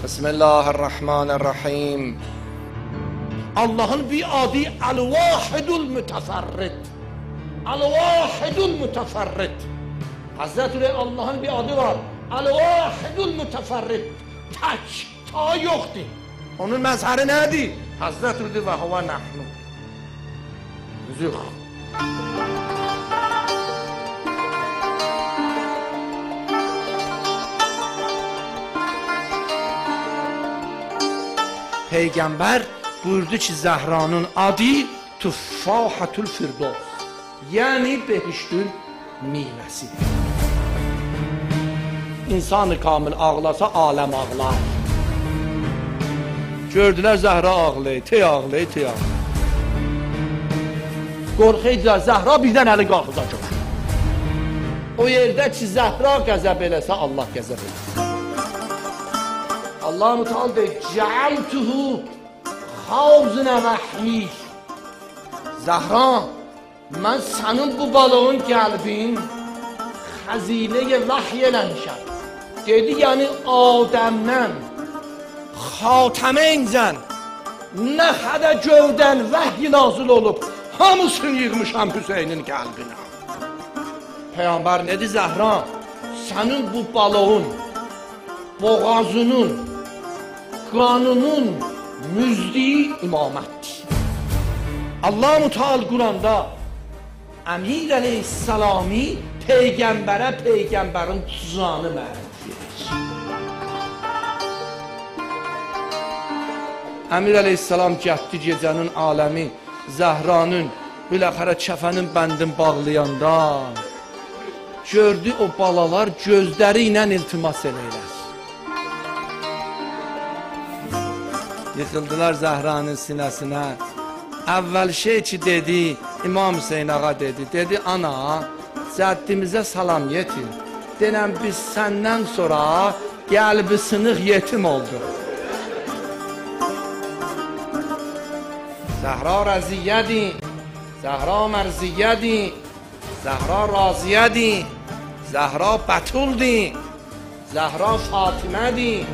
بسم الله الرحمن الرحیم. Allah'ın bir adı El-Vahidul Müteferrid. El-Vahidul Müteferrid. Hazreti Allah'ın bir adı var. El-Vahidul Müteferrid. Tek, ta yoktu. Onun mezheri neydi? Hazreti ve huve nahnu. Züh. Peygamber buyurdu ki Zahranın adı Tuffahatul Firdaus. Yani behiştün meyvesi. İnsan-ı kamil ağlasa alem ağlar. Gördüler Zahra ağlayı, tey ağlayı, tey ağlayı. Qorxayca Zahra birdən əli qalxacaq. O yerdə ki Zahra qəzəb eləsə Allah qəzəb eləsə. Allah-u Teala deyir, Cealtuhu havzına vahyi. Zahra, mən sənin bu balığın qəlbin xəzinə vahiy eləmişəm. Dedi, yəni Adəmdən xatəmə incən nə xədə gövdən vəhy nazil olub, hamısını yığmışam Hüseynin qəlbinə. Peyğəmbər nədi Zəhra, sənin bu balığın, boğazının, qanının müzdiyi imamətdir. Allah-u Teala Quranda Əmir əleyhissalami Peyğəmbərə Peyğəmbərin tuzağını mənif edir. Əmir əleyhissalam gətdi gecənin aləmi Zəhranın biləxərə kəfənin bəndin bağlayanda gördü o balalar gözləri ilə iltimas eləyirlər. Yıxıldılar Zəhranın sinəsinə. Əvvəl şey ki dedi, İmam Hüseyin ağa dedi. Dedi, ana, cəddimizə salam yetir. Denəm biz səndən sonra qəlbi sınıq yetim oldu. Zəhra rəziyyədir, Zəhra mərziyyədir, Zəhra raziyədir, Zəhra bətuldir, Zəhra Fatimədir.